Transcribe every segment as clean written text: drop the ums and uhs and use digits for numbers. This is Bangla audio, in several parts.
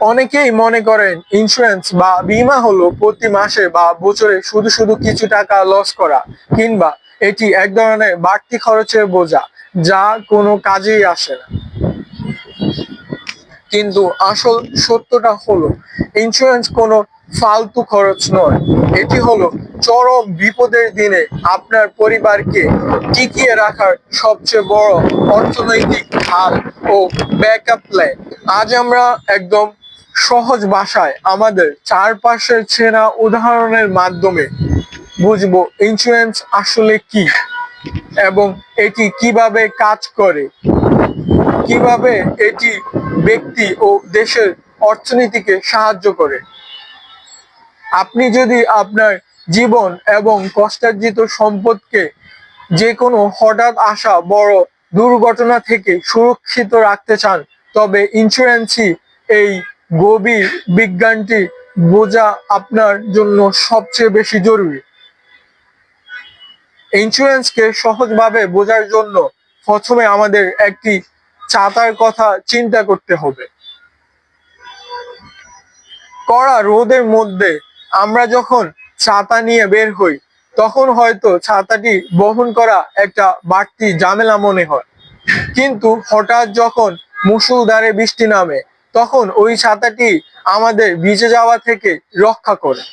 অনেকেই মনে করেন ইন্স্যুরেন্স বা বীমা হলো প্রতি মাসে বা বছরে শুধু শুধু কিছু টাকা লস করা, কিংবা এটি এক ধরনের বাড়তি খরচের বোঝা যা কোনো কাজেই আসে না। কিন্তু আসল সত্যটা হলো ইন্স্যুরেন্স কোনো ফালতু খরচ নয়। এটি হলো চরম বিপদের দিনে আপনার পরিবারকে টিকিয়ে রাখার সবচেয়ে বড় অর্থনৈতিক হাল ও ব্যাকআপ প্ল্যান। আজ আমরা একদম সহজ ভাষায় আমাদের চারপাশের চেনা উদাহরণের মাধ্যমে বুঝবো ইন্স্যুরেন্স আসলে কি এবং এটি কিভাবে কাজ করে, কিভাবে এটি ব্যক্তি ও দেশের অর্থনীতিকে সাহায্য করে। আপনি যদি আপনার জীবন এবং কষ্টার্জিত সম্পদকে যে কোনো হঠাৎ আসা বড় দুর্ঘটনা থেকে সুরক্ষিত রাখতে চান, তবে ইন্স্যুরেন্সই এই গভীর বিজ্ঞানটি বোঝা আপনার জন্য সবচেয়ে বেশি জরুরি। ইন্স্যুরেন্সকে সহজভাবে বোঝার জন্য প্রথমে আমাদের একটি ছাতার কথা চিন্তা করতে হবে। কড়া রোদের মধ্যে আমরা যখন ছাতা নিয়ে বের হই, তখন হয়তো ছাতাটি বহন করা একটা বাড়তি ঝামেলা মনে হয়। কিন্তু হঠাৎ যখন মুষলধারে বৃষ্টি নামে, তখন ওই ছাতাটি আমাদের ভিজে যাওয়া থেকে রক্ষা করে।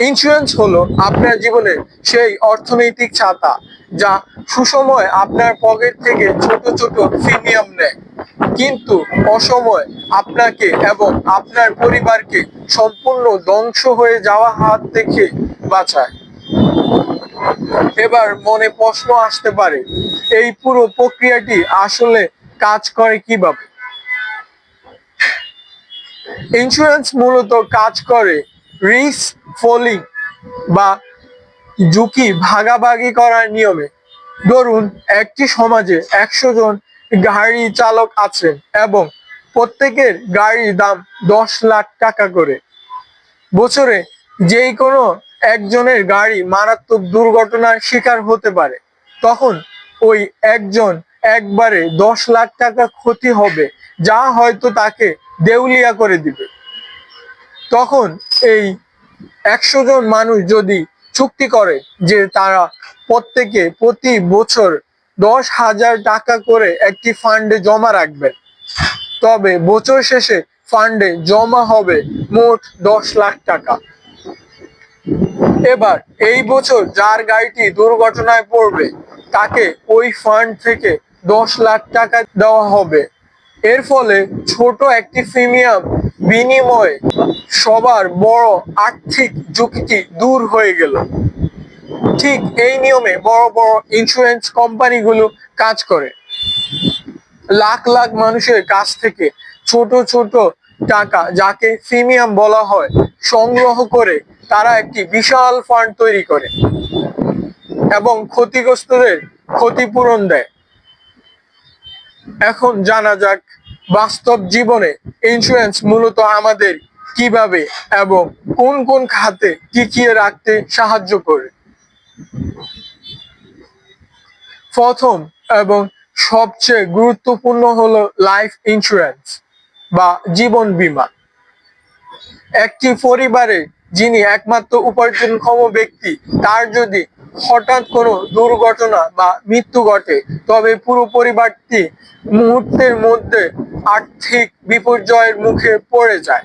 ইন্স্যুরেন্স হলো আপনার জীবনের সেই অর্থনৈতিক ছাতা যা সুসময় আপনার পকেট থেকে ছোট ছোট প্রিমিয়াম নেয়, কিন্তু অসময় আপনাকে এবং আপনার পরিবারকে সম্পূর্ণ ধ্বংস হয়ে যাওয়া হাত থেকে বাঁচায়। এবার মনে প্রশ্ন আসতে পারে, এই পুরো প্রক্রিয়াটি আসলে কাজ করে কিভাবে? ইন্স্যুরেন্স মূলত কাজ করে রিস্ক ফোলিং বা ঝুঁকি ভাগাভাগি করার নিয়মে। ধরুন, একটি সমাজে 100 জন গাড়ি চালক আছেন এবং প্রত্যেকের গাড়ির দাম 10 লাখ টাকা করে। বছরে যেই কোনো একজনের গাড়ি মারাত্মক দুর্ঘটনার শিকার হতে পারে, তখন ওই একজন একবারে 10 লাখ টাকা ক্ষতি হবে, যা হয়তো তাকে দেউলিয়া করে দিবে। তখন এই 100 জন মানুষ যদি চুক্তি করে যে তারা প্রত্যেকে প্রতি বছর 10,000 টাকা করে একটি ফান্ডে জমা রাখবেন, তবে বছর শেষে ফান্ডে জমা হবে মোট 10 লাখ টাকা। এবার এই বছর যার গাড়িটি দুর্ঘটনায় পড়বে, তাকে ওই ফান্ড থেকে 10 লাখ টাকা দেওয়া হবে। এর ফলে ছোট একটি প্রিমিয়াম বিনিময়ে সবার বড় আর্থিক ঝুঁকিটি দূর হয়ে গেল। ঠিক এই নিয়মে বড় বড় ইন্স্যুরেন্স কোম্পানিগুলো কাজ করে। লাখ লাখ মানুষের কাছ থেকে ছোট ছোট টাকা, যাকে প্রিমিয়াম বলা হয়, সংগ্রহ করে তারা একটি বিশাল ফান্ড তৈরি করে এবং ক্ষতিগ্রস্তদের ক্ষতিপূরণ দেয়। এখন জানা যাক বাস্তব জীবনে ইন্স্যুরেন্স মূলত আমাদের কিভাবে এবং কোন কোন খাতে টিকিয়ে রাখতে সাহায্য করে। প্রথম এবং সবচেয়ে গুরুত্বপূর্ণ হলো লাইফ ইন্স্যুরেন্স বা জীবন বীমা। একটি পরিবারে যিনি একমাত্র উপার্জনক্ষম ব্যক্তি, তার যদি হঠাৎ কোনো দুর্ঘটনা বা মৃত্যু ঘটে, তবে পুরো পরিবারটি মুহূর্তের মধ্যে আর্থিক বিপর্যয়ের মুখে পড়ে যায়।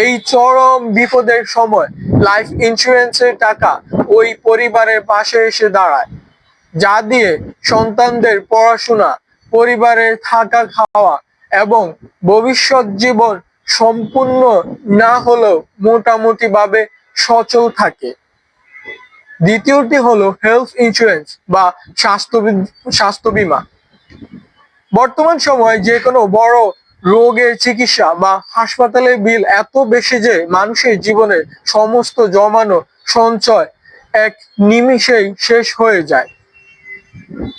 এই চরম বিপদের সময় লাইফ ইন্স্যুরেন্সের টাকা ওই পরিবারের পাশে এসে দাঁড়ায়, যা দিয়ে সন্তানদের পড়াশোনা, পরিবারের থাকা খাওয়া এবং ভবিষ্যৎ জীবন সম্পূর্ণ না হলেও মোটামুটি ভাবে সচল থাকে। দ্বিতীয়টি হলো হেলথ ইন্স্যুরেন্স বা স্বাস্থ্য বীমা। বর্তমান সময়ে যে কোনো বড় রোগের চিকিৎসা বা হাসপাতালের বিল এত বেশি যে মানুষের জীবনের সমস্ত জমানো সঞ্চয় এক নিমিষেই শেষ হয়ে যায়।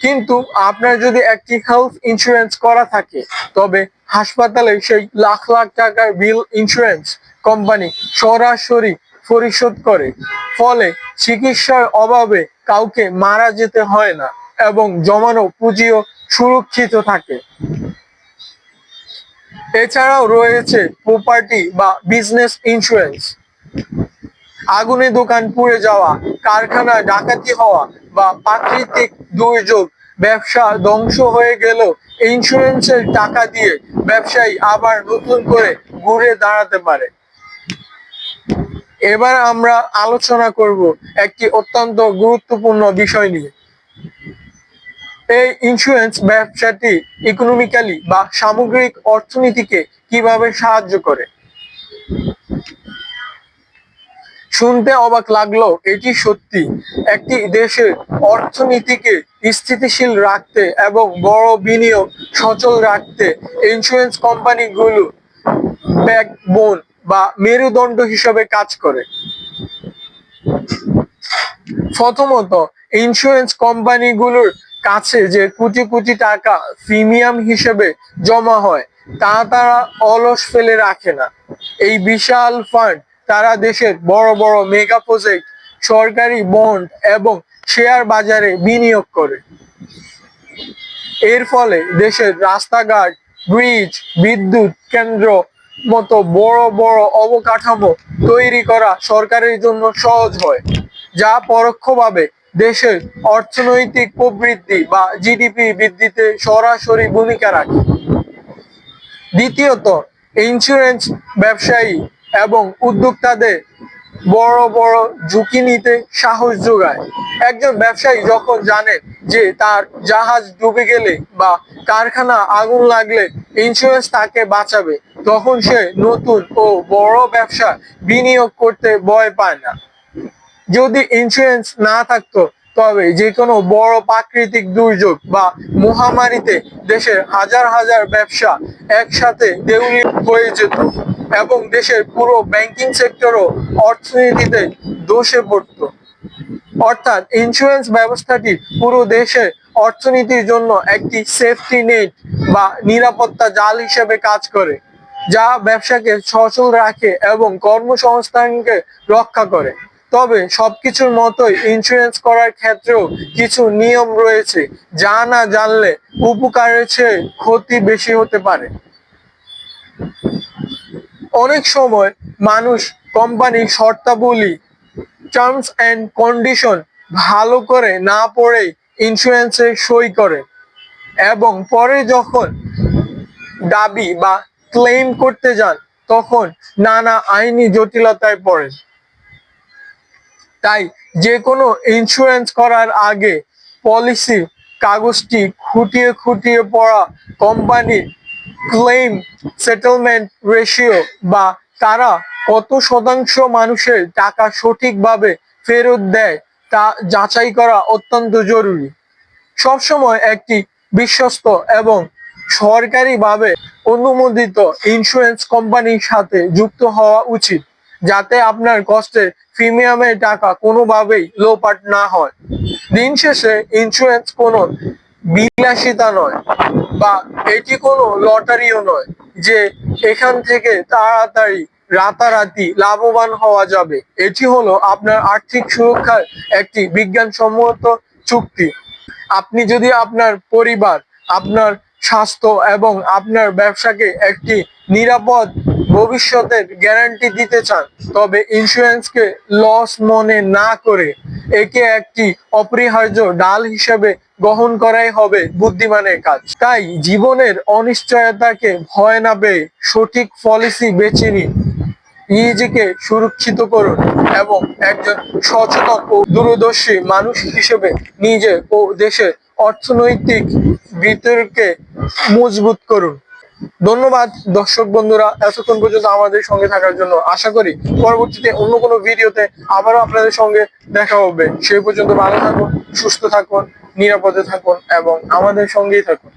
কিন্তু আপনার যদি একটি হেলথ ইন্স্যুরেন্স করা থাকে, তবে হাসপাতালে সেই লাখ লাখ টাকার বিল ইন্স্যুরেন্স কোম্পানি সরাসরি পরিশোধ করে। ফলে চিকিৎসার অভাবে কাউকে মারা যেতে হয় না এবং জমানো পুঁজিও সুরক্ষিত থাকে। এছাড়াও রয়েছে প্রপার্টি বা বিজনেস ইন্স্যুরেন্স। আগুনে দোকান পুড়ে যাওয়া, কারখানা ডাকাতি হওয়া বা প্রাকৃতিক দুর্যোগ ব্যবসা ধ্বংস হয়ে গেলেও ইন্স্যুরেন্সের টাকা দিয়ে ব্যবসায়ী আবার নতুন করে ঘুরে দাঁড়াতে পারে। এবার আমরা আলোচনা করব একটি অত্যন্ত গুরুত্বপূর্ণ বিষয় নিয়ে। এই ইন্স্যুরেন্স ব্যবসাটি ইকোনমিক্যালি বা সামগ্রিক অর্থনীতিকে কিভাবে সাহায্য করে। শুনতে অবাক লাগলেও এটি সত্যি। একটি দেশের অর্থনীতিকে স্থিতিশীল রাখতে এবং বড় বিনিয়োগ সচল রাখতে ইন্স্যুরেন্স কোম্পানিগুলো ব্যাকবোন বা মেরুদণ্ড হিসেবে কাজ করে। প্রথমত, ইন্স্যুরেন্স কোম্পানিগুলোর কাছে যে কোটি কোটি টাকা প্রিমিয়াম হিসেবে জমা হয় তা তারা অলস ফেলে রাখে না। এই বিশাল ফান্ড তারা দেশের বড় বড় মেগা প্রজেক্ট, সরকারি বন্ড এবং শেয়ার বাজারে বিনিয়োগ করে। এর ফলে দেশের রাস্তাঘাট, ব্রিজ, বিদ্যুৎ কেন্দ্র মতো বড় বড় অবকাঠামো তৈরি করা সরকারের জন্য সহজ হয়, যা পরোক্ষভাবে দেশের অর্থনৈতিক প্রবৃদ্ধি বা জিডিপি বৃদ্ধিতে সরাসরি ভূমিকা রাখে। দ্বিতীয়ত, ইন্স্যুরেন্স ব্যবসায়ী এবং উদ্যোক্তাদের বড় বড় ঝুঁকি নিতে সাহস যোগায়। একজন ব্যবসায়ী যখন জানেন যে তার জাহাজ ডুবে গেলে বা কারখানা আগুন লাগলে ইন্স্যুরেন্স তাকে বাঁচাবে, তখন সে নতুন ও বড় ব্যবসা বিনিয়োগ করতে ভয় পায় না। যদি ইন্স্যুরেন্স না থাকতো তবে যে কোনো বড় প্রাকৃতিক দুর্যোগ বা মহামারীতে দেশের হাজার হাজার ব্যবসা একসাথে দেউলিয়া হয়ে যেত এবং দেশের পুরো ব্যাংকিং সেক্টরও অর্থনীতিতে ধসে পড়তো। অর্থাৎ ইন্স্যুরেন্স ব্যবস্থাটি পুরো দেশের অর্থনীতির জন্য একটি সেফটি নেট বা নিরাপত্তা জাল হিসেবে কাজ করে, যা ব্যবসাকে সচল রাখে এবং কর্মসংস্থানকে রক্ষা করে। তবে সবকিছুর মতোই ইন্স্যুরেন্স করার ক্ষেত্রেও কিছু নিয়ম রয়েছে, যা না জানলে উপকারের চেয়ে ক্ষতি বেশি হতে পারে। অনেক সময় মানুষ কোম্পানির শর্তাবলী, টার্মস এন্ড কন্ডিশন ভালো করে না পড়ে ইন্স্যুরেন্সে সই করে এবং পরে যখন দাবি বা ক্লেম করতে যান তখন নানা আইনি জটিলতায় পড়েন। তাই যে কোনো ইন্স্যুরেন্স করার আগে পলিসি কাগজটি খুঁটিয়ে খুঁটিয়ে পড়া, কোম্পানির ক্লেম সেটেলমেন্ট রেশিও বা তারা কত শতাংশ মানুষের টাকা সঠিকভাবে ফেরত দেয় তা যাচাই করা অত্যন্ত জরুরি। সবসময় একটি বিশ্বস্ত এবং সরকারিভাবে অনুমোদিত ইন্স্যুরেন্স কোম্পানির সাথে যুক্ত হওয়া উচিত, যাতে আপনার কষ্টের প্রিমিয়ামের টাকা কোনোভাবেই লোপাট না হয়। দিন শেষে ইন্স্যুরেন্স কোনো বিলাসিতা নয় বা এটি কোনো লটারিও নয় যে এখান থেকে তাড়াতাড়ি রাতারাতি লাভবান হওয়া যাবে। এটি হলো আপনার আর্থিক সুরক্ষার একটি বিজ্ঞানসম্মত চুক্তি। আপনি যদি আপনার পরিবার, আপনার স্বাস্থ্য এবং আপনার ব্যবসাকে একটি নিরাপদ ভবিষ্যতের গ্যারান্টি দিতে চান, তবে ইন্স্যুরেন্সকে লস মনে না করে একে একটি অপরিহার্য ডাল হিসেবে গ্রহণ করাই হবে বুদ্ধিমানের কাজ। তাই জীবনের অনিশ্চয়তাকে ভয় না পেয়ে সঠিক পলিসি বেছে নিন, নিজেকে সুরক্ষিত করুন এবং একজন সচেতন ও দূরদর্শী মানুষ হিসেবে নিজে ও দেশের অর্থনৈতিক ভিতরকে মজবুত করুন। ধন্যবাদ দর্শক বন্ধুরা, এতক্ষণ পর্যন্ত আমাদের সঙ্গে থাকার জন্য। আশা করি পরবর্তীতে অন্য কোনো ভিডিওতে আবারও আপনাদের সঙ্গে দেখা হবে। সেই পর্যন্ত ভালো থাকুন, সুস্থ থাকুন, নিরাপদে থাকুন এবং আমাদের সঙ্গেই থাকুন।